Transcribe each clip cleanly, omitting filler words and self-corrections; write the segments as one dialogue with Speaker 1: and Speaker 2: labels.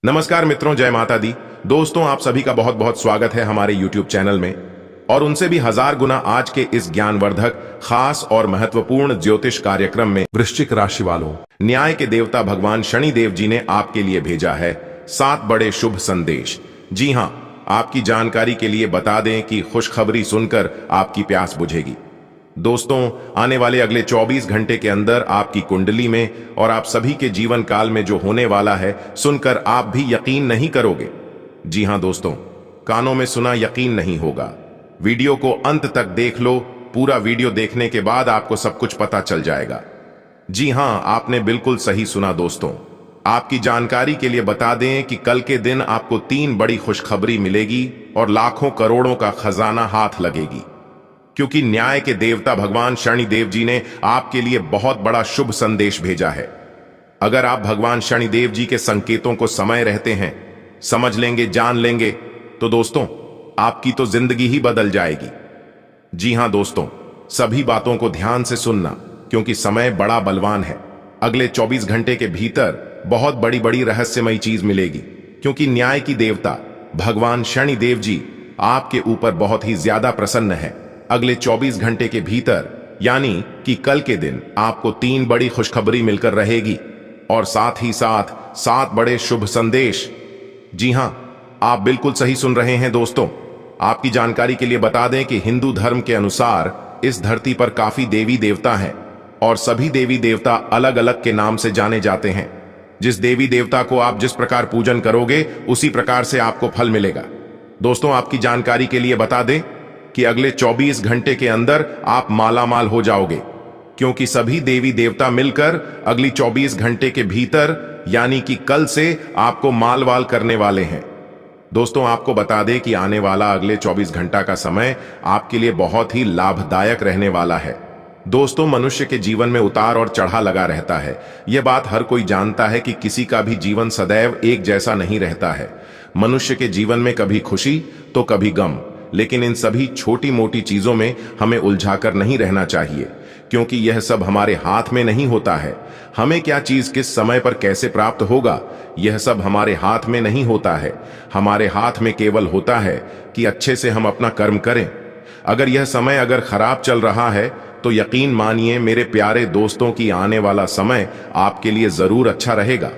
Speaker 1: नमस्कार मित्रों, जय माता दी। दोस्तों, आप सभी का बहुत बहुत स्वागत है हमारे YouTube चैनल में। और उनसे भी हजार गुना आज के इस ज्ञानवर्धक, खास और महत्वपूर्ण ज्योतिष कार्यक्रम में वृश्चिक राशि वालों, न्याय के देवता भगवान शनिदेव जी ने आपके लिए भेजा है 7 बड़े शुभ संदेश। जी हां, आपकी जानकारी के लिए बता दें कि खुशखबरी सुनकर आपकी प्यास बुझेगी। दोस्तों, आने वाले अगले 24 घंटे के अंदर आपकी कुंडली में और आप सभी के जीवन काल में जो होने वाला है, सुनकर आप भी यकीन नहीं करोगे। जी हां दोस्तों, कानों में सुना यकीन नहीं होगा। वीडियो को अंत तक देख लो। पूरा वीडियो देखने के बाद आपको सब कुछ पता चल जाएगा। जी हां, आपने बिल्कुल सही सुना दोस्तों। आपकी जानकारी के लिए बता दें कि कल के दिन आपको 3 बड़ी खुशखबरी मिलेगी और लाखों करोड़ों का खजाना हाथ लगेगी, क्योंकि न्याय के देवता भगवान शनिदेव जी ने आपके लिए बहुत बड़ा शुभ संदेश भेजा है। अगर आप भगवान शनिदेव जी के संकेतों को समय रहते हैं समझ लेंगे, जान लेंगे, तो दोस्तों आपकी तो जिंदगी ही बदल जाएगी। जी हां दोस्तों, सभी बातों को ध्यान से सुनना, क्योंकि समय बड़ा बलवान है। अगले 24 घंटे के भीतर बहुत बड़ी बड़ी रहस्यमयी चीज मिलेगी, क्योंकि न्याय की देवता भगवान शनिदेव जी आपके ऊपर बहुत ही ज्यादा प्रसन्न है। अगले 24 घंटे के भीतर, यानी कि कल के दिन, आपको 3 बड़ी खुशखबरी मिलकर रहेगी और साथ ही साथ 7 बड़े शुभ संदेश। जी हां, आप बिल्कुल सही सुन रहे हैं दोस्तों। आपकी जानकारी के लिए बता दें कि हिंदू धर्म के अनुसार इस धरती पर काफी देवी देवता हैं और सभी देवी देवता अलग अलग के नाम से जाने जाते हैं। जिस देवी देवता को आप जिस प्रकार पूजन करोगे उसी प्रकार से आपको फल मिलेगा। दोस्तों, आपकी जानकारी के लिए बता दें कि अगले 24 घंटे के अंदर आप मालामाल हो जाओगे, क्योंकि सभी देवी देवता मिलकर अगली 24 घंटे के भीतर, यानी कि कल से, आपको मालवाल करने वाले हैं। दोस्तों, आपको बता दें कि आने वाला अगले 24 घंटा का समय आपके लिए बहुत ही लाभदायक रहने वाला है। दोस्तों, मनुष्य के जीवन में उतार और चढ़ा लगा रहता है। यह बात हर कोई जानता है कि किसी का भी जीवन सदैव एक जैसा नहीं रहता है। मनुष्य के जीवन में कभी खुशी तो कभी गम, लेकिन इन सभी छोटी मोटी चीजों में हमें उलझाकर नहीं रहना चाहिए, क्योंकि यह सब हमारे हाथ में नहीं होता है। हमें क्या चीज किस समय पर कैसे प्राप्त होगा, यह सब हमारे हाथ में नहीं होता है। हमारे हाथ में केवल होता है कि अच्छे से हम अपना कर्म करें। अगर यह समय अगर खराब चल रहा है तो यकीन मानिए मेरे प्यारे दोस्तों की आने वाला समय आपके लिए जरूर अच्छा रहेगा।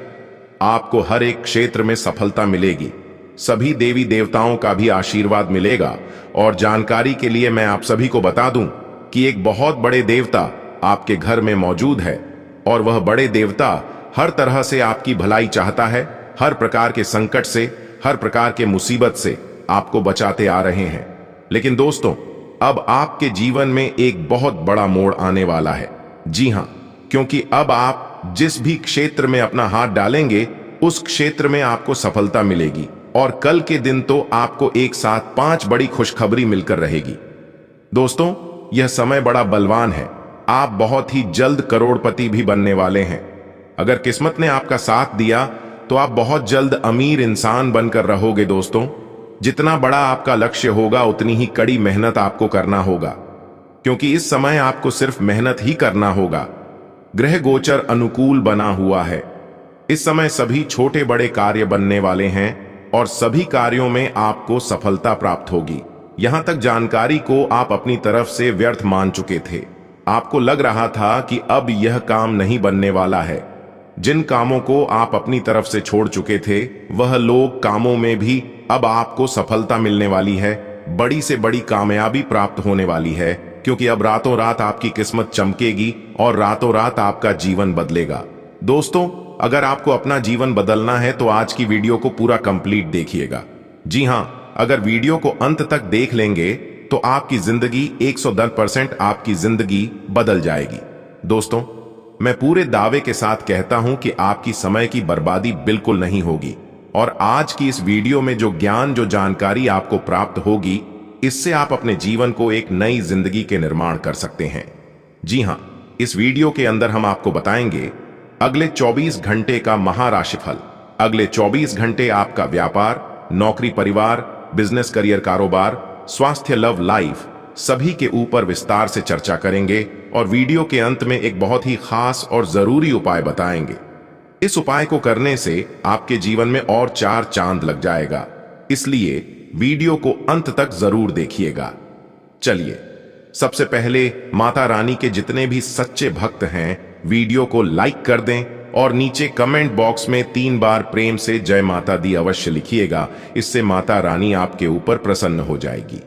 Speaker 1: आपको हर एक क्षेत्र में सफलता मिलेगी, सभी देवी देवताओं का भी आशीर्वाद मिलेगा। और जानकारी के लिए मैं आप सभी को बता दूं कि एक बहुत बड़े देवता आपके घर में मौजूद है और वह बड़े देवता हर तरह से आपकी भलाई चाहता है। हर प्रकार के संकट से, हर प्रकार के मुसीबत से आपको बचाते आ रहे हैं। लेकिन दोस्तों, अब आपके जीवन में एक बहुत बड़ा मोड़ आने वाला है। जी हां, क्योंकि अब आप जिस भी क्षेत्र में अपना हाथ डालेंगे उस क्षेत्र में आपको सफलता मिलेगी। और कल के दिन तो आपको एक साथ 5 बड़ी खुशखबरी मिलकर रहेगी। दोस्तों, यह समय बड़ा बलवान है। आप बहुत ही जल्द करोड़पति भी बनने वाले हैं। अगर किस्मत ने आपका साथ दिया तो आप बहुत जल्द अमीर इंसान बनकर रहोगे। दोस्तों, जितना बड़ा आपका लक्ष्य होगा उतनी ही कड़ी मेहनत आपको करना होगा, क्योंकि इस समय आपको सिर्फ मेहनत ही करना होगा। ग्रह गोचर अनुकूल बना हुआ है। इस समय सभी छोटे बड़े कार्य बनने वाले हैं और सभी कार्यों में आपको सफलता प्राप्त होगी। यहां तक जानकारी को आप अपनी तरफ से व्यर्थ मान चुके थे। आपको लग रहा था कि अब यह काम नहीं बनने वाला है। जिन कामों को आप अपनी तरफ से छोड़ चुके थे, वह लोग कामों में भी अब आपको सफलता मिलने वाली है। बड़ी से बड़ी कामयाबी प्राप्त होने वाली है, क्योंकि अब रातों रात आपकी किस्मत चमकेगी और रातों रात आपका जीवन बदलेगा। दोस्तों, अगर आपको अपना जीवन बदलना है तो आज की वीडियो को पूरा कंप्लीट देखिएगा। जी हां, अगर वीडियो को अंत तक देख लेंगे तो आपकी जिंदगी 110% आपकी जिंदगी बदल जाएगी। दोस्तों, मैं पूरे दावे के साथ कहता हूं कि आपकी समय की बर्बादी बिल्कुल नहीं होगी। और आज की इस वीडियो में जो ज्ञान, जो जानकारी आपको प्राप्त होगी, इससे आप अपने जीवन को एक नई जिंदगी के निर्माण कर सकते हैं। जी हां, इस वीडियो के अंदर हम आपको बताएंगे अगले 24 घंटे का महाराशिफल। अगले 24 घंटे आपका व्यापार, नौकरी, परिवार, बिजनेस, करियर, कारोबार, स्वास्थ्य, लव लाइफ, सभी के ऊपर विस्तार से चर्चा करेंगे और वीडियो के अंत में एक बहुत ही खास और जरूरी उपाय बताएंगे। इस उपाय को करने से आपके जीवन में और 4 चांद लग जाएगा, इसलिए वीडियो को अंत तक जरूर देखिएगा। चलिए, सबसे पहले माता रानी के जितने भी सच्चे भक्त हैं वीडियो को लाइक कर दें और नीचे कमेंट बॉक्स में 3 बार प्रेम से जय माता दी अवश्य लिखिएगा। इससे माता रानी आपके ऊपर प्रसन्न हो जाएगी।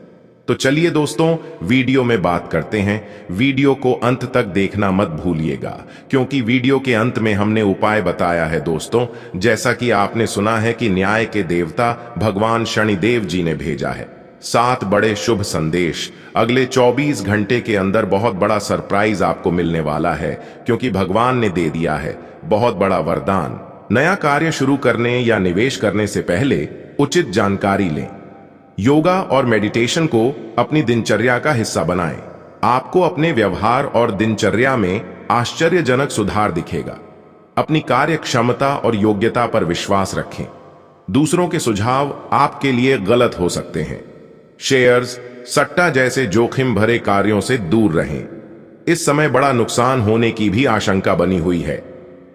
Speaker 1: तो चलिए दोस्तों, वीडियो में बात करते हैं। वीडियो को अंत तक देखना मत भूलिएगा, क्योंकि वीडियो के अंत में हमने उपाय बताया है दोस्तों। जैसा कि आपने सुना है कि न्याय के देवता भगवान शनिदेव जी ने भेजा है 7 बड़े शुभ संदेश। अगले 24 घंटे के अंदर बहुत बड़ा सरप्राइज आपको मिलने वाला है, क्योंकि भगवान ने दे दिया है बहुत बड़ा वरदान। नया कार्य शुरू करने या निवेश करने से पहले उचित जानकारी लें। योगा और मेडिटेशन को अपनी दिनचर्या का हिस्सा बनाएं। आपको अपने व्यवहार और दिनचर्या में आश्चर्यजनक सुधार दिखेगा। अपनी कार्य क्षमता और योग्यता पर विश्वास रखें। दूसरों के सुझाव आपके लिए गलत हो सकते हैं। शेयर्स, सट्टा जैसे जोखिम भरे कार्यों से दूर रहें। इस समय बड़ा नुकसान होने की भी आशंका बनी हुई है।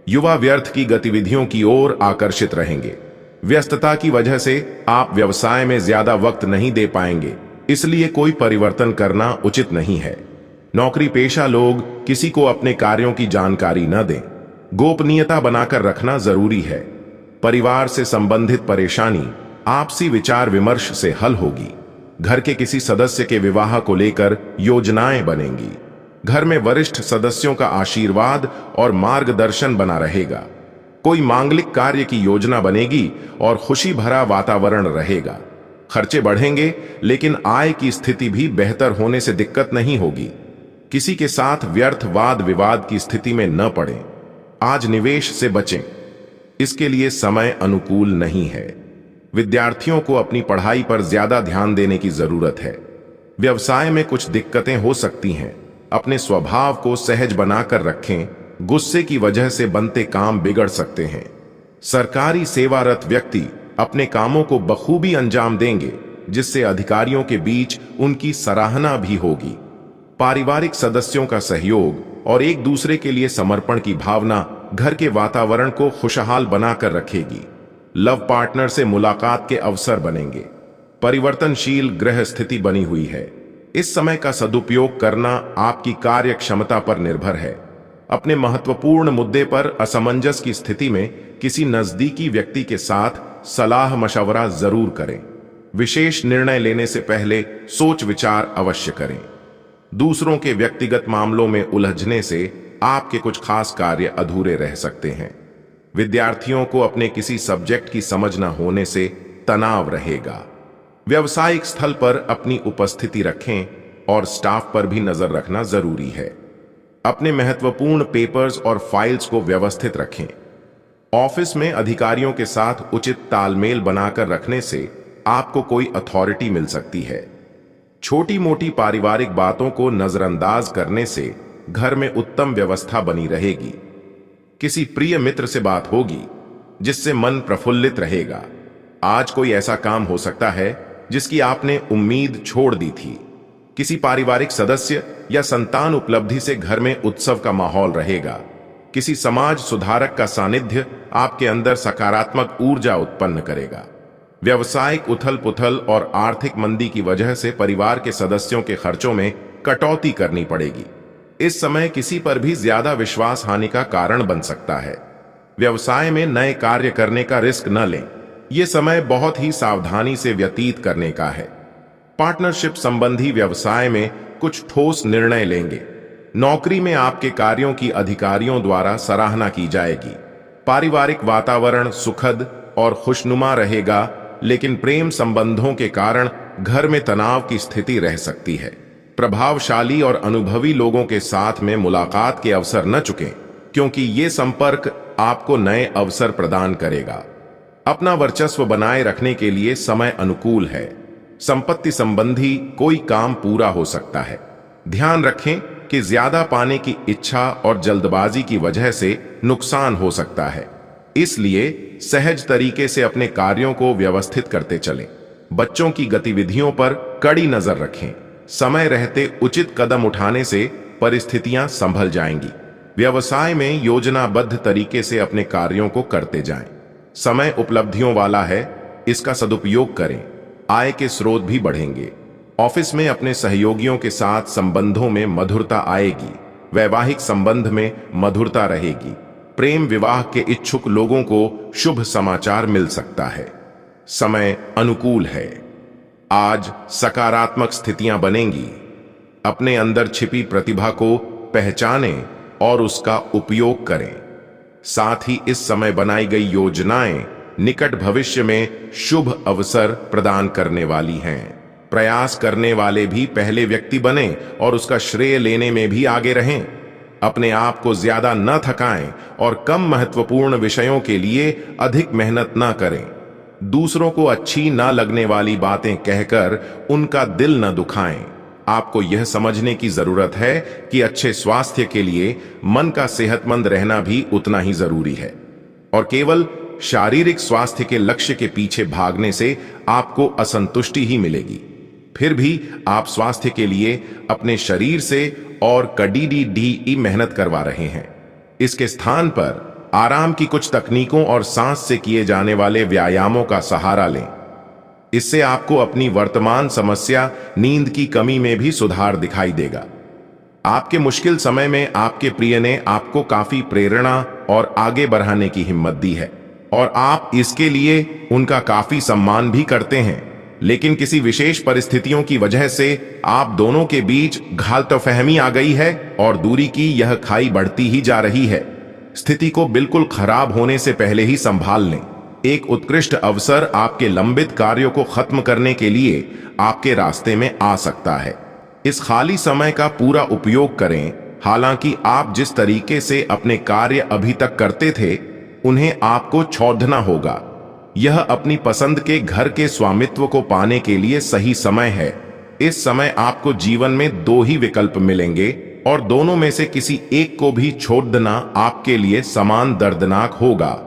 Speaker 1: युवा व्यर्थ की गतिविधियों की ओर आकर्षित रहेंगे। व्यस्तता की वजह से आप व्यवसाय में ज्यादा वक्त नहीं दे पाएंगे, इसलिए कोई परिवर्तन करना उचित नहीं है। नौकरी पेशा लोग किसी को अपने कार्यों की जानकारी न दें। गोपनीयता बनाकर रखना जरूरी है। परिवार से संबंधित परेशानी आपसी विचार विमर्श से हल होगी। घर के किसी सदस्य के विवाह को लेकर योजनाएं बनेंगी। घर में वरिष्ठ सदस्यों का आशीर्वाद और मार्गदर्शन बना रहेगा। कोई मांगलिक कार्य की योजना बनेगी और खुशी भरा वातावरण रहेगा। खर्चे बढ़ेंगे, लेकिन आय की स्थिति भी बेहतर होने से दिक्कत नहीं होगी। किसी के साथ व्यर्थ वाद विवाद की स्थिति में न पड़ें। आज निवेश से बचें, इसके लिए समय अनुकूल नहीं है। विद्यार्थियों को अपनी पढ़ाई पर ज्यादा ध्यान देने की जरूरत है। व्यवसाय में कुछ दिक्कतें हो सकती हैं। अपने स्वभाव को सहज बनाकर रखें। गुस्से की वजह से बनते काम बिगड़ सकते हैं। सरकारी सेवारत व्यक्ति अपने कामों को बखूबी अंजाम देंगे, जिससे अधिकारियों के बीच उनकी सराहना भी होगी। पारिवारिक सदस्यों का सहयोग और एक दूसरे के लिए समर्पण की भावना घर के वातावरण को खुशहाल बनाकर रखेगी। लव पार्टनर से मुलाकात के अवसर बनेंगे। परिवर्तनशील ग्रह स्थिति बनी हुई है। इस समय का सदुपयोग करना आपकी कार्य क्षमता पर निर्भर है। अपने महत्वपूर्ण मुद्दे पर असमंजस की स्थिति में किसी नजदीकी व्यक्ति के साथ सलाह मशवरा जरूर करें। विशेष निर्णय लेने से पहले सोच विचार अवश्य करें। दूसरों के व्यक्तिगत मामलों में उलझने से आपके कुछ खास कार्य अधूरे रह सकते हैं। विद्यार्थियों को अपने किसी सब्जेक्ट की समझ न होने से तनाव रहेगा। व्यावसायिक स्थल पर अपनी उपस्थिति रखें और स्टाफ पर भी नजर रखना जरूरी है। अपने महत्वपूर्ण पेपर्स और फाइल्स को व्यवस्थित रखें। ऑफिस में अधिकारियों के साथ उचित तालमेल बनाकर रखने से आपको कोई अथॉरिटी मिल सकती है। छोटी मोटी पारिवारिक बातों को नजरअंदाज करने से घर में उत्तम व्यवस्था बनी रहेगी। किसी प्रिय मित्र से बात होगी, जिससे मन प्रफुल्लित रहेगा। आज कोई ऐसा काम हो सकता है जिसकी आपने उम्मीद छोड़ दी थी। किसी पारिवारिक सदस्य या संतान उपलब्धि से घर में उत्सव का माहौल रहेगा। किसी समाज सुधारक का सानिध्य आपके अंदर सकारात्मक ऊर्जा उत्पन्न करेगा। व्यवसायिक उथल पुथल और आर्थिक मंदी की वजह से परिवार के सदस्यों के खर्चों में कटौती करनी पड़ेगी। इस समय किसी पर भी ज्यादा विश्वास हानि का कारण बन सकता है। व्यवसाय में नए कार्य करने का रिस्क न लें। यह समय बहुत ही सावधानी से व्यतीत करने का है। पार्टनरशिप संबंधी व्यवसाय में कुछ ठोस निर्णय लेंगे। नौकरी में आपके कार्यों की अधिकारियों द्वारा सराहना की जाएगी। पारिवारिक वातावरण सुखद और खुशनुमा रहेगा, लेकिन प्रेम संबंधों के कारण घर में तनाव की स्थिति रह सकती है। प्रभावशाली और अनुभवी लोगों के साथ में मुलाकात के अवसर न चुकें, क्योंकि ये संपर्क आपको नए अवसर प्रदान करेगा। अपना वर्चस्व बनाए रखने के लिए समय अनुकूल है। संपत्ति संबंधी कोई काम पूरा हो सकता है। ध्यान रखें कि ज्यादा पाने की इच्छा और जल्दबाजी की वजह से नुकसान हो सकता है, इसलिए सहज तरीके से अपने कार्यों को व्यवस्थित करते चलें। बच्चों की गतिविधियों पर कड़ी नजर रखें। समय रहते उचित कदम उठाने से परिस्थितियां संभल जाएंगी। व्यवसाय में योजनाबद्ध तरीके से अपने कार्यों को करते जाएं। समय उपलब्धियों वाला है, इसका सदुपयोग करें। आय के स्रोत भी बढ़ेंगे। ऑफिस में अपने सहयोगियों के साथ संबंधों में मधुरता आएगी। वैवाहिक संबंध में मधुरता रहेगी। प्रेम विवाह के इच्छुक लोगों को शुभ समाचार मिल सकता है। समय अनुकूल है। आज सकारात्मक स्थितियां बनेंगी। अपने अंदर छिपी प्रतिभा को पहचानें और उसका उपयोग करें। साथ ही इस समय बनाई गई योजनाएं निकट भविष्य में शुभ अवसर प्रदान करने वाली हैं। प्रयास करने वाले भी पहले व्यक्ति बने और उसका श्रेय लेने में भी आगे रहें। अपने आप को ज्यादा न थकाएं और कम महत्वपूर्ण विषयों के लिए अधिक मेहनत न करें। दूसरों को अच्छी न लगने वाली बातें कहकर उनका दिल न दुखाएं। आपको यह समझने की जरूरत है कि अच्छे स्वास्थ्य के लिए मन का सेहतमंद रहना भी उतना ही जरूरी है। और केवल शारीरिक स्वास्थ्य के लक्ष्य के पीछे भागने से आपको असंतुष्टि ही मिलेगी। फिर भी आप स्वास्थ्य के लिए अपने शरीर से और कड़ी मेहनत करवा रहे हैं। इसके स्थान पर आराम की कुछ तकनीकों और सांस से किए जाने वाले व्यायामों का सहारा लें। इससे आपको अपनी वर्तमान समस्या नींद की कमी में भी सुधार दिखाई देगा। आपके मुश्किल समय में आपके प्रिय ने आपको काफी प्रेरणा और आगे बढ़ाने की हिम्मत दी है और आप इसके लिए उनका काफी सम्मान भी करते हैं। लेकिन किसी विशेष परिस्थितियों की वजह से आप दोनों के बीच गलतफहमी आ गई है और दूरी की यह खाई बढ़ती ही जा रही है। स्थिति को बिल्कुल खराब होने से पहले ही संभाल लें। एक उत्कृष्ट अवसर आपके लंबित कार्यों को खत्म करने के लिए आपके रास्ते में आ सकता है। इस खाली समय का पूरा उपयोग करें। हालांकि आप जिस तरीके से अपने कार्य अभी तक करते थे उन्हें आपको छोड़ना होगा। यह अपनी पसंद के घर के स्वामित्व को पाने के लिए सही समय है। इस समय आपको जीवन में दो ही विकल्प मिलेंगे और दोनों में से किसी एक को भी छोड़ देना आपके लिए समान दर्दनाक होगा।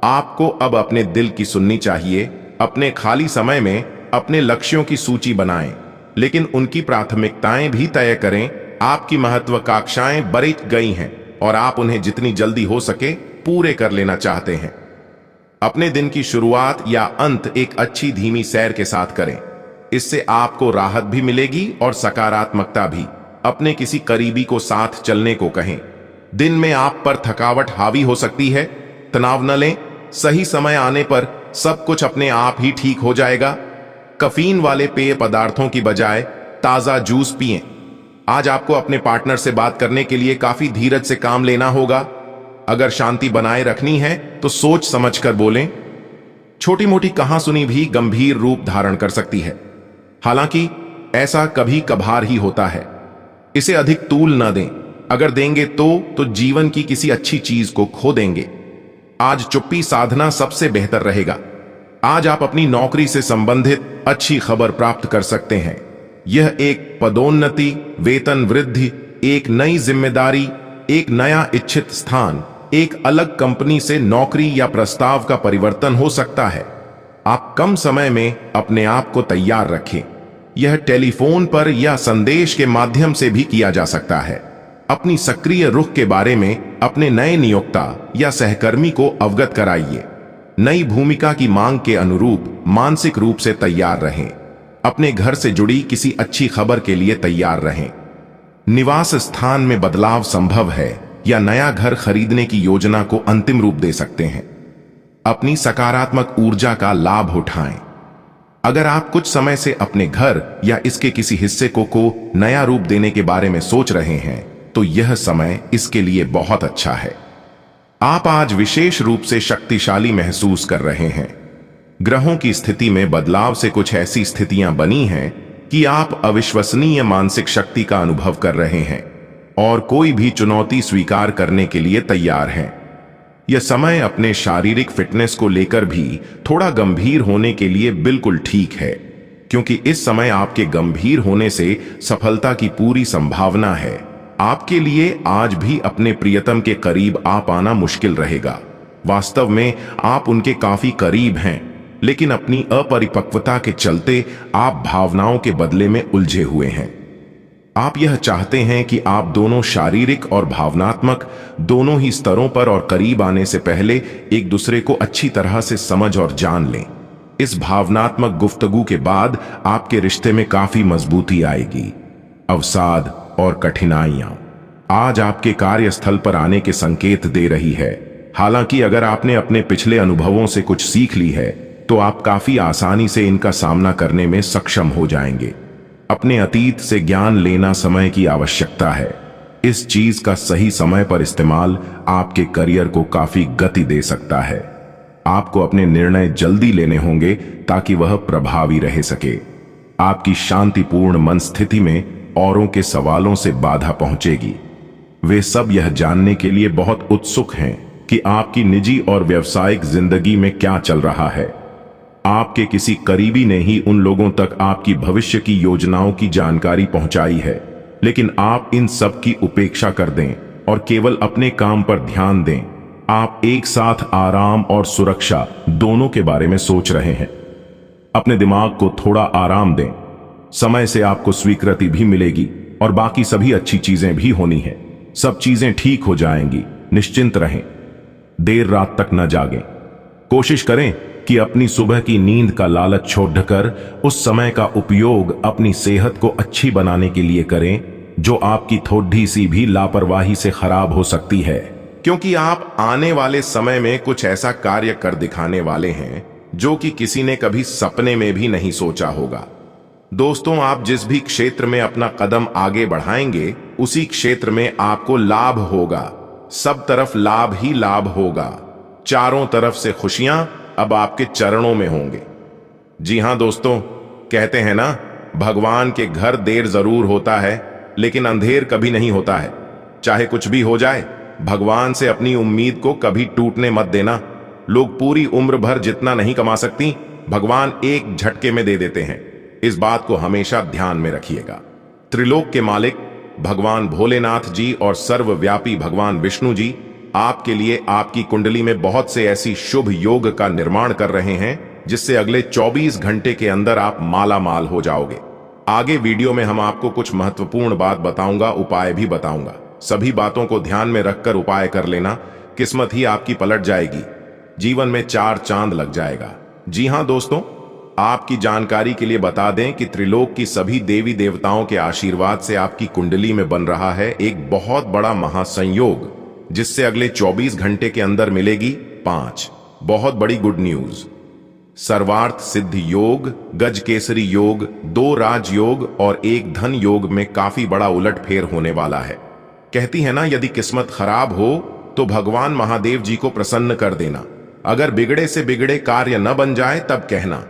Speaker 1: आपको अब अपने दिल की सुननी चाहिए। अपने खाली समय में अपने लक्ष्यों की सूची बनाएं, लेकिन उनकी प्राथमिकताएं भी तय करें। आपकी महत्वाकांक्षाएं बढ़ गई हैं और आप उन्हें जितनी जल्दी हो सके पूरे कर लेना चाहते हैं। अपने दिन की शुरुआत या अंत एक अच्छी धीमी सैर के साथ करें। इससे आपको राहत भी मिलेगी और सकारात्मकता भी। अपने किसी करीबी को साथ चलने को कहें। दिन में आप पर थकावट हावी हो सकती है, तनाव न लें। सही समय आने पर सब कुछ अपने आप ही ठीक हो जाएगा। कैफीन वाले पेय पदार्थों की बजाय ताजा जूस पिएं। आज आपको अपने पार्टनर से बात करने के लिए काफी धीरज से काम लेना होगा। अगर शांति बनाए रखनी है तो सोच समझकर बोलें। छोटी मोटी कहां सुनी भी गंभीर रूप धारण कर सकती है। हालांकि ऐसा कभी कभार ही होता है। इसे अधिक तूल न दें। अगर देंगे तो जीवन की किसी अच्छी चीज को खो देंगे। आज चुप्पी साधना सबसे बेहतर रहेगा। आज आप अपनी नौकरी से संबंधित अच्छी खबर प्राप्त कर सकते हैं। यह एक पदोन्नति, वेतन वृद्धि, एक नई जिम्मेदारी, एक नया इच्छित स्थान, एक अलग कंपनी से नौकरी या प्रस्ताव का परिवर्तन हो सकता है। आप कम समय में अपने आप को तैयार रखें। यह टेलीफोन पर या संदेश के माध्यम से भी किया जा सकता है। अपनी सक्रिय रुख के बारे में अपने नए नियोक्ता या सहकर्मी को अवगत कराइए। नई भूमिका की मांग के अनुरूप मानसिक रूप से तैयार रहें। अपने घर से जुड़ी किसी अच्छी खबर के लिए तैयार रहें। निवास स्थान में बदलाव संभव है या नया घर खरीदने की योजना को अंतिम रूप दे सकते हैं। अपनी सकारात्मक ऊर्जा का लाभ उठाएं। अगर आप कुछ समय से अपने घर या इसके किसी हिस्से को नया रूप देने के बारे में सोच रहे हैं तो यह समय इसके लिए बहुत अच्छा है। आप आज विशेष रूप से शक्तिशाली महसूस कर रहे हैं। ग्रहों की स्थिति में बदलाव से कुछ ऐसी स्थितियां बनी हैं कि आप अविश्वसनीय मानसिक शक्ति का अनुभव कर रहे हैं और कोई भी चुनौती स्वीकार करने के लिए तैयार हैं। यह समय अपने शारीरिक फिटनेस को लेकर भी थोड़ा गंभीर होने के लिए बिल्कुल ठीक है, क्योंकि इस समय आपके गंभीर होने से सफलता की पूरी संभावना है। आपके लिए आज भी अपने प्रियतम के करीब आ पाना मुश्किल रहेगा। वास्तव में आप उनके काफी करीब हैं, लेकिन अपनी अपरिपक्वता के चलते आप भावनाओं के बदले में उलझे हुए हैं। आप यह चाहते हैं कि आप दोनों शारीरिक और भावनात्मक दोनों ही स्तरों पर और करीब आने से पहले एक दूसरे को अच्छी तरह से समझ और जान लें। इस भावनात्मक गुफ्तगू के बाद आपके रिश्ते में काफी मजबूती आएगी। अवसाद और कठिनाइयां आज आपके कार्यस्थल पर आने के संकेत दे रही है। हालांकि अगर आपने अपने पिछले अनुभवों से कुछ सीख ली है तो आप काफी आसानी से इनका सामना करने में सक्षम हो जाएंगे। अपने अतीत से ज्ञान लेना समय की आवश्यकता है। इस चीज का सही समय पर इस्तेमाल आपके करियर को काफी गति दे सकता है। आपको अपने निर्णय जल्दी लेने होंगे ताकि वह प्रभावी रह सके। आपकी शांतिपूर्ण मन स्थिति में औरों के सवालों से बाधा पहुंचेगी। वे सब यह जानने के लिए बहुत उत्सुक हैं कि आपकी निजी और व्यावसायिक जिंदगी में क्या चल रहा है। आपके किसी करीबी ने ही उन लोगों तक आपकी भविष्य की योजनाओं की जानकारी पहुंचाई है, लेकिन आप इन सब की उपेक्षा कर दें और केवल अपने काम पर ध्यान दें। आप एक साथ आराम और सुरक्षा दोनों के बारे में सोच रहे हैं। अपने दिमाग को थोड़ा आराम दें। समय से आपको स्वीकृति भी मिलेगी और बाकी सभी अच्छी चीजें भी होनी है। सब चीजें ठीक हो जाएंगी, निश्चिंत रहें। देर रात तक न जागें। कोशिश करें कि अपनी सुबह की नींद का लालच छोड़कर उस समय का उपयोग अपनी सेहत को अच्छी बनाने के लिए करें, जो आपकी थोड़ी सी भी लापरवाही से खराब हो सकती है। क्योंकि आप आने वाले समय में कुछ ऐसा कार्य कर दिखाने वाले हैं जो कि किसी ने कभी सपने में भी नहीं सोचा होगा। दोस्तों, आप जिस भी क्षेत्र में अपना कदम आगे बढ़ाएंगे उसी क्षेत्र में आपको लाभ होगा। सब तरफ लाभ ही लाभ होगा। चारों तरफ से खुशियां अब आपके चरणों में होंगे। जी हां दोस्तों, कहते हैं ना, भगवान के घर देर जरूर होता है लेकिन अंधेर कभी नहीं होता है। चाहे कुछ भी हो जाए, भगवान से अपनी उम्मीद को कभी टूटने मत देना। लोग पूरी उम्र भर जितना नहीं कमा सकती, भगवान एक झटके में दे देते हैं। इस बात को हमेशा ध्यान में रखिएगा। त्रिलोक के मालिक भगवान भोलेनाथ जी और सर्वव्यापी भगवान विष्णु जी आपके लिए आपकी कुंडली में बहुत से ऐसी शुभ योग का निर्माण कर रहे हैं जिससे अगले 24 घंटे के अंदर आप माला माल हो जाओगे। आगे वीडियो में हम आपको कुछ महत्वपूर्ण बात बताऊंगा, उपाय भी बताऊंगा। सभी बातों को ध्यान में रखकर उपाय कर लेना, किस्मत ही आपकी पलट जाएगी। जीवन में 4 चांद लग जाएगा। जी हां दोस्तों, आपकी जानकारी के लिए बता दें कि त्रिलोक की सभी देवी देवताओं के आशीर्वाद से आपकी कुंडली में बन रहा है एक बहुत बड़ा महासंयोग, जिससे अगले 24 घंटे के अंदर मिलेगी 5 बहुत बड़ी गुड न्यूज। सर्वार्थ सिद्ध योग, गज केसरी योग, 2 राज योग और 1 धन योग में काफी बड़ा उलटफेर होने वाला है। कहती है ना, यदि किस्मत खराब हो तो भगवान महादेव जी को प्रसन्न कर देना। अगर बिगड़े से बिगड़े कार्य न बन जाए तब कहना।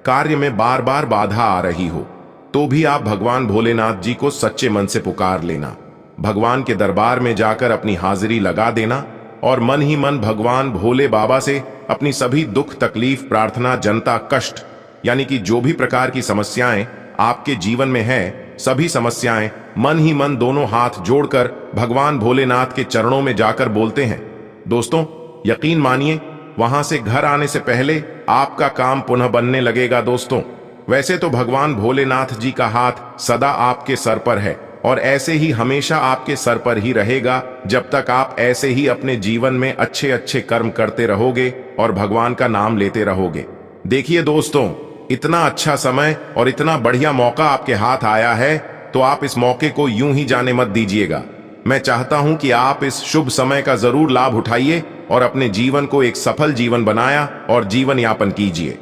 Speaker 1: कार्य में बार बार बाधा आ रही हो तो भी आप भगवान भोलेनाथ जी को सच्चे मन से पुकार लेना। भगवान के दरबार में जाकर अपनी हाजिरी लगा देना और मन ही मन भगवान भोले बाबा से अपनी सभी दुख तकलीफ प्रार्थना जनता कष्ट यानी कि जो भी प्रकार की समस्याएं आपके जीवन में है, सभी समस्याएं मन ही मन दोनों हाथ जोड़कर भगवान भोलेनाथ के चरणों में जाकर बोलते हैं। दोस्तों, यकीन मानिए, वहां से घर आने से पहले आपका काम पुनः बनने लगेगा। दोस्तों, वैसे तो भगवान भोलेनाथ जी का हाथ सदा आपके सर पर है और ऐसे ही हमेशा आपके सर पर ही रहेगा जब तक आप ऐसे ही अपने जीवन में अच्छे अच्छे कर्म करते रहोगे और भगवान का नाम लेते रहोगे। देखिए दोस्तों, इतना अच्छा समय और इतना बढ़िया मौका आपके हाथ आया है तो आप इस मौके को यूं ही जाने मत दीजिएगा। मैं चाहता हूं कि आप इस शुभ समय का जरूर लाभ उठाइए और अपने जीवन को एक सफल जीवन बनाया और जीवन यापन कीजिए।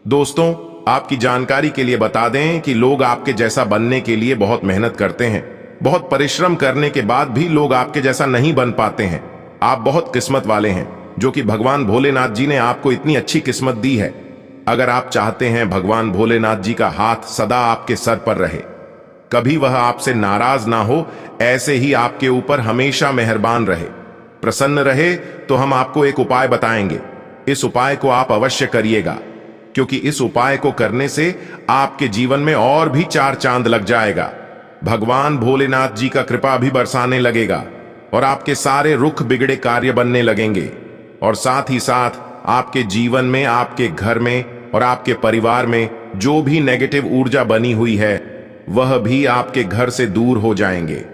Speaker 1: दोस्तों, आपकी जानकारी के लिए बता दें कि लोग आपके जैसा बनने के लिए बहुत मेहनत करते हैं। बहुत परिश्रम करने के बाद भी लोग आपके जैसा नहीं बन पाते हैं। आप बहुत किस्मत वाले हैं जो कि भगवान भोलेनाथ जी ने आपको इतनी अच्छी किस्मत दी है। अगर आप चाहते हैं भगवान भोलेनाथ जी का हाथ सदा आपके सर पर रहे, कभी वह आपसे नाराज ना हो, ऐसे ही आपके ऊपर हमेशा मेहरबान रहे, प्रसन्न रहे, तो हम आपको एक उपाय बताएंगे। इस उपाय को आप अवश्य करिएगा, क्योंकि इस उपाय को करने से आपके जीवन में और भी 4 चांद लग जाएगा। भगवान भोलेनाथ जी का कृपा भी बरसाने लगेगा और आपके सारे रुख बिगड़े कार्य बनने लगेंगे और साथ ही साथ आपके जीवन में, आपके घर में और आपके परिवार में जो भी नेगेटिव ऊर्जा बनी हुई है वह भी आपके घर से दूर हो जाएंगे।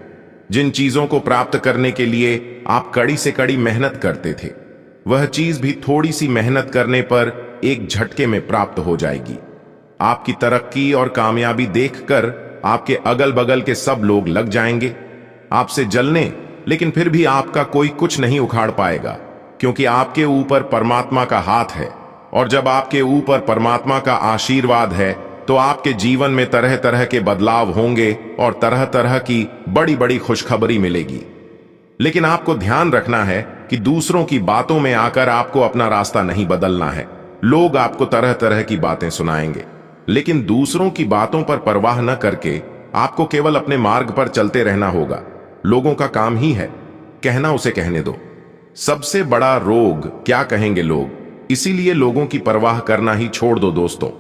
Speaker 1: जिन चीजों को प्राप्त करने के लिए आप कड़ी से कड़ी मेहनत करते थे, वह चीज भी थोड़ी सी मेहनत करने पर एक झटके में प्राप्त हो जाएगी। आपकी तरक्की और कामयाबी देखकर आपके अगल बगल के सब लोग लग जाएंगे आपसे जलने, लेकिन फिर भी आपका कोई कुछ नहीं उखाड़ पाएगा, क्योंकि आपके ऊपर परमात्मा का हाथ है। और जब आपके ऊपर परमात्मा का आशीर्वाद है तो आपके जीवन में तरह तरह के बदलाव होंगे और तरह तरह की बड़ी बड़ी खुशखबरी मिलेगी। लेकिन आपको ध्यान रखना है कि दूसरों की बातों में आकर आपको अपना रास्ता नहीं बदलना है। लोग आपको तरह तरह की बातें सुनाएंगे, लेकिन दूसरों की बातों पर परवाह न करके आपको केवल अपने मार्ग पर चलते रहना होगा। लोगों का काम ही है कहना, उसे कहने दो। सबसे बड़ा रोग क्या कहेंगे लोग, इसीलिए लोगों की परवाह करना ही छोड़ दो दोस्तों।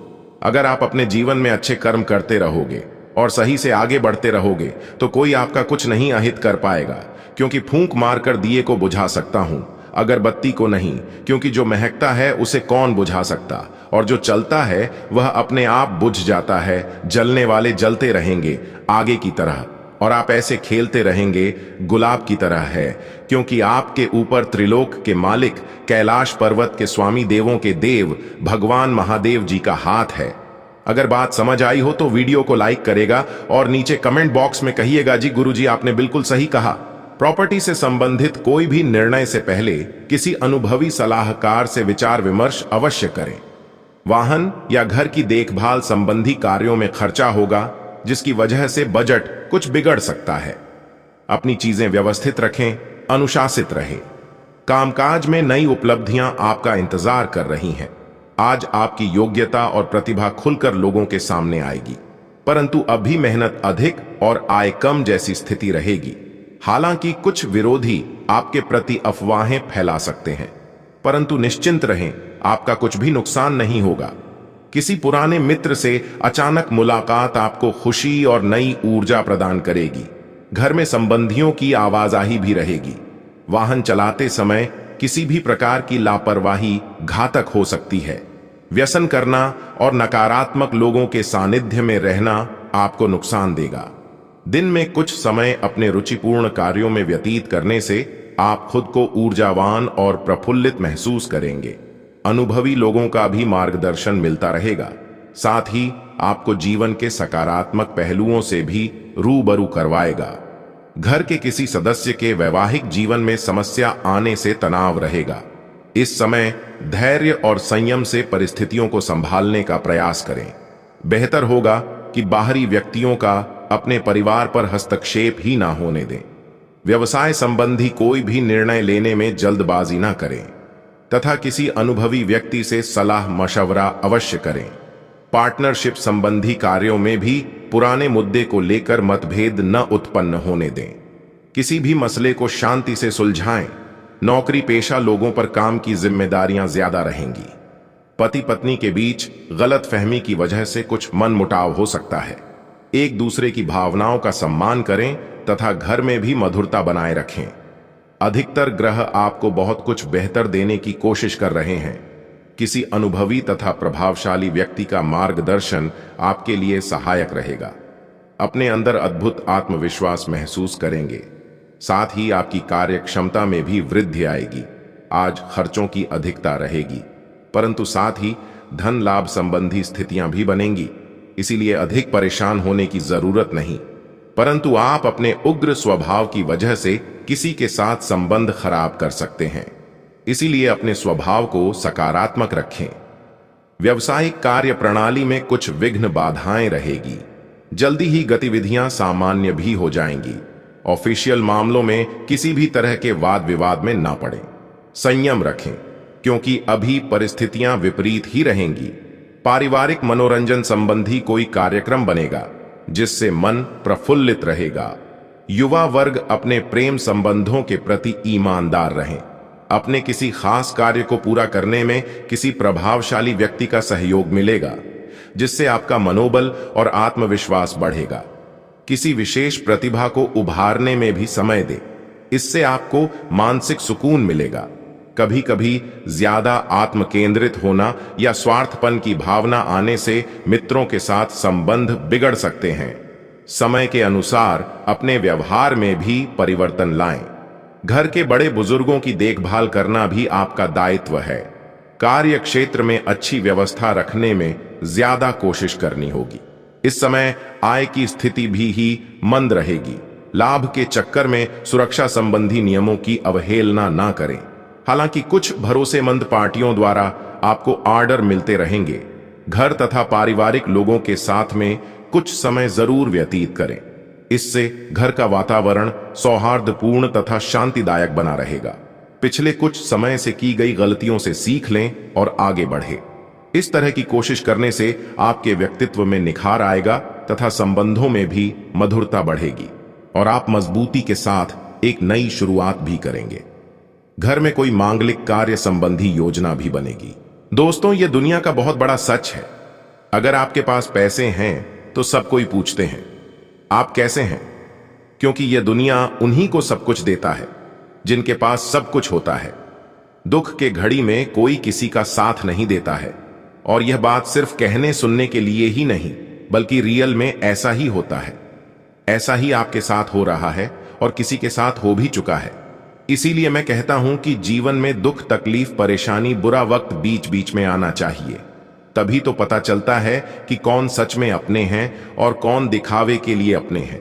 Speaker 1: अगर आप अपने जीवन में अच्छे कर्म करते रहोगे और सही से आगे बढ़ते रहोगे तो कोई आपका कुछ नहीं अहित कर पाएगा, क्योंकि फूंक मारकर दिए को बुझा सकता हूं, अगरबत्ती को नहीं, क्योंकि जो महकता है उसे कौन बुझा सकता, और जो चलता है वह अपने आप बुझ जाता है। जलने वाले जलते रहेंगे आगे की तरह, और आप ऐसे खेलते रहेंगे गुलाब की तरह है, क्योंकि आपके ऊपर त्रिलोक के मालिक, कैलाश पर्वत के स्वामी, देवों के देव भगवान महादेव जी का हाथ है। अगर बात समझ आई हो तो वीडियो को लाइक करेगा और नीचे कमेंट बॉक्स में कहिएगा, जी गुरुजी आपने बिल्कुल सही कहा। प्रॉपर्टी से संबंधित कोई भी निर्णय से पहले किसी अनुभवी सलाहकार से विचार विमर्श अवश्य करें। वाहन या घर की देखभाल संबंधी कार्यों में खर्चा होगा, जिसकी वजह से बजट कुछ बिगड़ सकता है। अपनी चीजें व्यवस्थित रखें, अनुशासित रहें। कामकाज में नई उपलब्धियां आपका इंतजार कर रही हैं। आज आपकी योग्यता और प्रतिभा खुलकर लोगों के सामने आएगी, परंतु अभी मेहनत अधिक और आय कम जैसी स्थिति रहेगी। हालांकि कुछ विरोधी आपके प्रति अफवाहें फैला सकते हैं, परंतु निश्चिंत रहें, आपका कुछ भी नुकसान नहीं होगा। किसी पुराने मित्र से अचानक मुलाकात आपको खुशी और नई ऊर्जा प्रदान करेगी। घर में संबंधियों की आवाजाही भी रहेगी। वाहन चलाते समय किसी भी प्रकार की लापरवाही घातक हो सकती है। व्यसन करना और नकारात्मक लोगों के सानिध्य में रहना आपको नुकसान देगा। दिन में कुछ समय अपने रुचिपूर्ण कार्यों में व्यतीत करने से आप खुद को ऊर्जावान और प्रफुल्लित महसूस करेंगे। अनुभवी लोगों का भी मार्गदर्शन मिलता रहेगा। साथ ही आपको जीवन के सकारात्मक पहलुओं से भी रूबरू करवाएगा। घर के किसी सदस्य के वैवाहिक जीवन में समस्या आने से तनाव रहेगा। इस समय धैर्य और संयम से परिस्थितियों को संभालने का प्रयास करें। बेहतर होगा कि बाहरी व्यक्तियों का अपने परिवार पर हस्तक्षेप ही ना होने दें। व्यवसाय संबंधी कोई भी निर्णय लेने में जल्दबाजी ना करें तथा किसी अनुभवी व्यक्ति से सलाह मशवरा अवश्य करें। पार्टनरशिप संबंधी कार्यों में भी पुराने मुद्दे को लेकर मतभेद न उत्पन्न होने दें। किसी भी मसले को शांति से सुलझाएं। नौकरी पेशा लोगों पर काम की जिम्मेदारियां ज्यादा रहेंगी। पति पत्नी के बीच गलतफहमी की वजह से कुछ मनमुटाव हो सकता है। एक दूसरे की भावनाओं का सम्मान करें तथा घर में भी मधुरता बनाए रखें। अधिकतर ग्रह आपको बहुत कुछ बेहतर देने की कोशिश कर रहे हैं। किसी अनुभवी तथा प्रभावशाली व्यक्ति का मार्गदर्शन आपके लिए सहायक रहेगा। अपने अंदर अद्भुत आत्मविश्वास महसूस करेंगे। साथ ही आपकी कार्य क्षमता में भी वृद्धि आएगी। आज खर्चों की अधिकता रहेगी, परंतु साथ ही धन लाभ संबंधी स्थितियां भी बनेंगी। इसीलिए अधिक परेशान होने की जरूरत नहीं, परंतु आप अपने उग्र स्वभाव की वजह से किसी के साथ संबंध खराब कर सकते हैं। इसीलिए अपने स्वभाव को सकारात्मक रखें। व्यवसायिक कार्य प्रणाली में कुछ विघ्न बाधाएं रहेगी। जल्दी ही गतिविधियां सामान्य भी हो जाएंगी। ऑफिशियल मामलों में किसी भी तरह के वाद विवाद में ना पड़ें। संयम रखें, क्योंकि अभी परिस्थितियां विपरीत ही रहेंगी। पारिवारिक मनोरंजन संबंधी कोई कार्यक्रम बनेगा जिससे मन प्रफुल्लित रहेगा। युवा वर्ग अपने प्रेम संबंधों के प्रति ईमानदार रहें। अपने किसी खास कार्य को पूरा करने में किसी प्रभावशाली व्यक्ति का सहयोग मिलेगा, जिससे आपका मनोबल और आत्मविश्वास बढ़ेगा। किसी विशेष प्रतिभा को उभारने में भी समय दें, इससे आपको मानसिक सुकून मिलेगा। कभी कभी ज्यादा आत्म केंद्रित होना या स्वार्थपन की भावना आने से मित्रों के साथ संबंध बिगड़ सकते हैं। समय के अनुसार अपने व्यवहार में भी परिवर्तन लाएं। घर के बड़े बुजुर्गों की देखभाल करना भी आपका दायित्व है। कार्य क्षेत्र में अच्छी व्यवस्था रखने में ज्यादा कोशिश करनी होगी। इस समय आय की स्थिति भी ही मंद रहेगी। लाभ के चक्कर में सुरक्षा संबंधी नियमों की अवहेलना ना करें। हालांकि कुछ भरोसेमंद पार्टियों द्वारा आपको ऑर्डर मिलते रहेंगे। घर तथा पारिवारिक लोगों के साथ में कुछ समय जरूर व्यतीत करें। इससे घर का वातावरण सौहार्दपूर्ण तथा शांतिदायक बना रहेगा। पिछले कुछ समय से की गई गलतियों से सीख लें और आगे बढ़े। इस तरह की कोशिश करने से आपके व्यक्तित्व में निखार आएगा तथा संबंधों में भी मधुरता बढ़ेगी और आप मजबूती के साथ एक नई शुरुआत भी करेंगे। घर में कोई मांगलिक कार्य संबंधी योजना भी बनेगी। दोस्तों, यह दुनिया का बहुत बड़ा सच है। अगर आपके पास पैसे हैं तो सब कोई पूछते हैं आप कैसे हैं, क्योंकि यह दुनिया उन्हीं को सब कुछ देता है जिनके पास सब कुछ होता है। दुख के घड़ी में कोई किसी का साथ नहीं देता है, और यह बात सिर्फ कहने सुनने के लिए ही नहीं बल्कि रियल में ऐसा ही होता है। ऐसा ही आपके साथ हो रहा है और किसी के साथ हो भी चुका है। इसीलिए मैं कहता हूं कि जीवन में दुख, तकलीफ, परेशानी, बुरा वक्त बीच बीच में आना चाहिए। तभी तो पता चलता है कि कौन सच में अपने हैं और कौन दिखावे के लिए अपने हैं।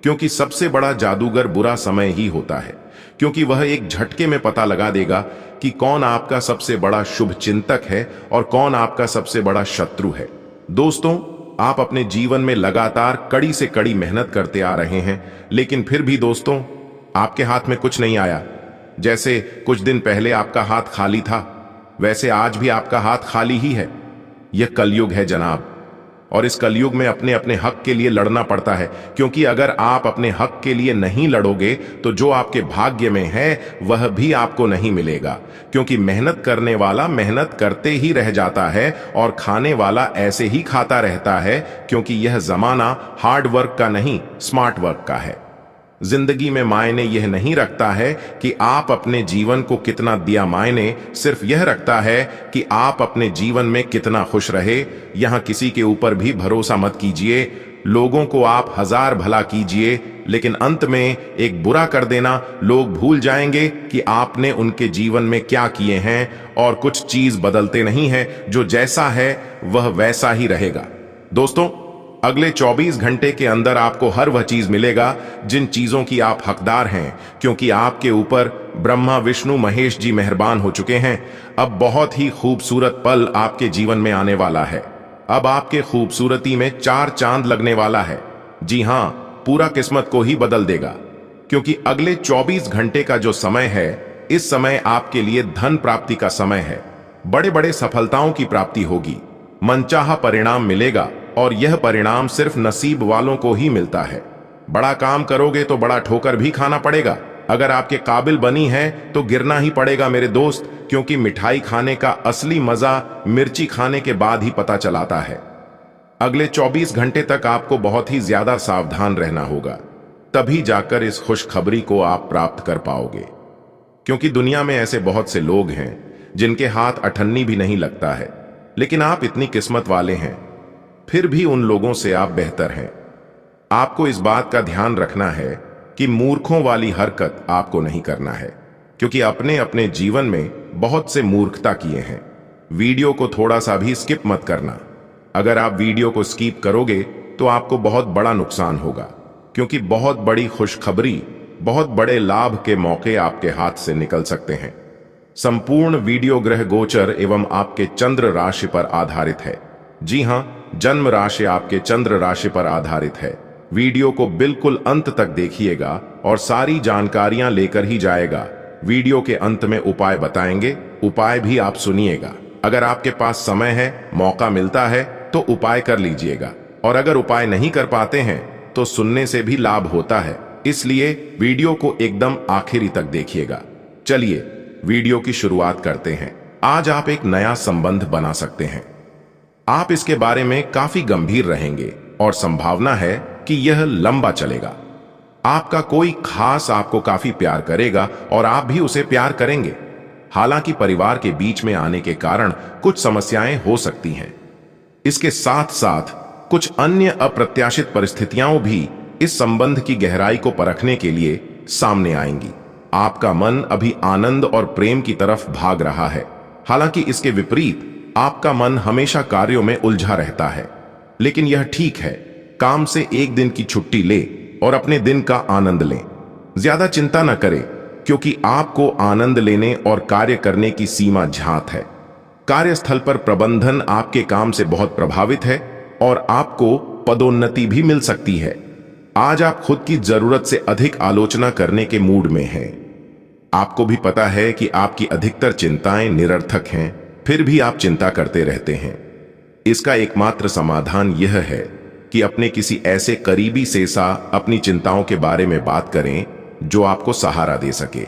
Speaker 1: क्योंकि सबसे बड़ा जादूगर बुरा समय ही होता है, क्योंकि वह एक झटके में पता लगा देगा कि कौन आपका सबसे बड़ा शुभ चिंतक है और कौन आपका सबसे बड़ा शत्रु है। दोस्तों, आप अपने जीवन में लगातार कड़ी से कड़ी मेहनत करते आ रहे हैं, लेकिन फिर भी दोस्तों आपके हाथ में कुछ नहीं आया। जैसे कुछ दिन पहले आपका हाथ खाली था, वैसे आज भी आपका हाथ खाली ही है। यह कलयुग है जनाब, और इस कलयुग में अपने अपने हक के लिए लड़ना पड़ता है। क्योंकि अगर आप अपने हक के लिए नहीं लड़ोगे तो जो आपके भाग्य में है वह भी आपको नहीं मिलेगा। क्योंकि मेहनत करने वाला मेहनत करते ही रह जाता है और खाने वाला ऐसे ही खाता रहता है, क्योंकि यह जमाना हार्ड वर्क का नहीं, स्मार्ट वर्क का है। जिंदगी में मायने यह नहीं रखता है कि आप अपने जीवन को कितना दिया, मायने सिर्फ यह रखता है कि आप अपने जीवन में कितना खुश रहे। यहां किसी के ऊपर भी भरोसा मत कीजिए। लोगों को आप हजार भला कीजिए, लेकिन अंत में एक बुरा कर देना, लोग भूल जाएंगे कि आपने उनके जीवन में क्या किए हैं, और कुछ चीज बदलते नहीं है। जो जैसा है वह वैसा ही रहेगा। दोस्तों, अगले 24 घंटे के अंदर आपको हर वह चीज मिलेगा जिन चीजों की आप हकदार हैं, क्योंकि आपके ऊपर ब्रह्मा, विष्णु, महेश जी मेहरबान हो चुके हैं। अब बहुत ही खूबसूरत पल आपके जीवन में आने वाला है। अब आपके खूबसूरती में 4 चांद लगने वाला है। जी हां, पूरा किस्मत को ही बदल देगा। क्योंकि अगले 24 घंटे का जो समय है, इस समय आपके लिए धन प्राप्ति का समय है। बड़े बड़े सफलताओं की प्राप्ति होगी, मनचाहा परिणाम मिलेगा, और यह परिणाम सिर्फ नसीब वालों को ही मिलता है। बड़ा काम करोगे तो बड़ा ठोकर भी खाना पड़ेगा। अगर आपके काबिल बनी है तो गिरना ही पड़ेगा मेरे दोस्त, क्योंकि मिठाई खाने का असली मजा मिर्ची खाने के बाद ही पता चलाता है। अगले 24 घंटे तक आपको बहुत ही ज्यादा सावधान रहना होगा, तभी जाकर इस खुशखबरी को आप प्राप्त कर पाओगे। क्योंकि दुनिया में ऐसे बहुत से लोग हैं जिनके हाथ अठन्नी भी नहीं लगता है, लेकिन आप इतनी किस्मत वाले हैं, फिर भी उन लोगों से आप बेहतर हैं। आपको इस बात का ध्यान रखना है कि मूर्खों वाली हरकत आपको नहीं करना है, क्योंकि अपने अपने जीवन में बहुत से मूर्खता किए हैं। वीडियो को थोड़ा सा भी स्किप मत करना। अगर आप वीडियो को स्किप करोगे तो आपको बहुत बड़ा नुकसान होगा, क्योंकि बहुत बड़ी खुशखबरी, बहुत बड़े लाभ के मौके आपके हाथ से निकल सकते हैं। संपूर्ण वीडियो ग्रह गोचर एवं आपके चंद्र राशि पर आधारित है। जी हां, जन्म राशि आपके चंद्र राशि पर आधारित है। वीडियो को बिल्कुल अंत तक देखिएगा और सारी जानकारियां लेकर ही जाएगा। वीडियो के अंत में उपाय बताएंगे, उपाय भी आप सुनिएगा। अगर आपके पास समय है, मौका मिलता है तो उपाय कर लीजिएगा, और अगर उपाय नहीं कर पाते हैं तो सुनने से भी लाभ होता है। इसलिए वीडियो को एकदम आखिरी तक देखिएगा। चलिए वीडियो की शुरुआत करते हैं। आज आप एक नया संबंध बना सकते हैं। आप इसके बारे में काफी गंभीर रहेंगे और संभावना है कि यह लंबा चलेगा। आपका कोई खास आपको काफी प्यार करेगा और आप भी उसे प्यार करेंगे। हालांकि परिवार के बीच में आने के कारण कुछ समस्याएं हो सकती हैं। इसके साथ साथ कुछ अन्य अप्रत्याशित परिस्थितियां भी इस संबंध की गहराई को परखने के लिए सामने आएंगी। आपका मन अभी आनंद और प्रेम की तरफ भाग रहा है, हालांकि इसके विपरीत आपका मन हमेशा कार्यों में उलझा रहता है। लेकिन यह ठीक है, काम से एक दिन की छुट्टी ले और अपने दिन का आनंद लें। ज्यादा चिंता न करें, क्योंकि आपको आनंद लेने और कार्य करने की सीमा ज्ञात है। कार्यस्थल पर प्रबंधन आपके काम से बहुत प्रभावित है और आपको पदोन्नति भी मिल सकती है। आज आप खुद की जरूरत से अधिक आलोचना करने के मूड में हैं। आपको भी पता है कि आपकी अधिकतर चिंताएं निरर्थक हैं, फिर भी आप चिंता करते रहते हैं। इसका एकमात्र समाधान यह है कि अपने किसी ऐसे करीबी से अपनी चिंताओं के बारे में बात करें जो आपको सहारा दे सके।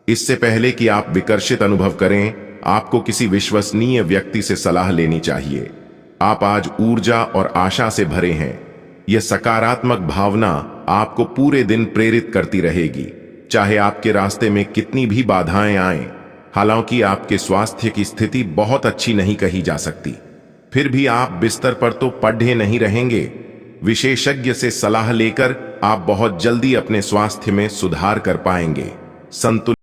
Speaker 1: इससे पहले कि आप विकर्षित अनुभव करें, आपको किसी विश्वसनीय व्यक्ति से सलाह लेनी चाहिए। आप आज ऊर्जा और आशा से भरे हैं। यह सकारात्मक भावना आपको पूरे दिन प्रेरित करती रहेगी, चाहे आपके रास्ते में कितनी भी बाधाएं आएं। हालांकि आपके स्वास्थ्य की स्थिति बहुत अच्छी नहीं कही जा सकती, फिर भी आप बिस्तर पर तो पड़े नहीं रहेंगे। विशेषज्ञ से सलाह लेकर आप बहुत जल्दी अपने स्वास्थ्य में सुधार कर पाएंगे। संतुलित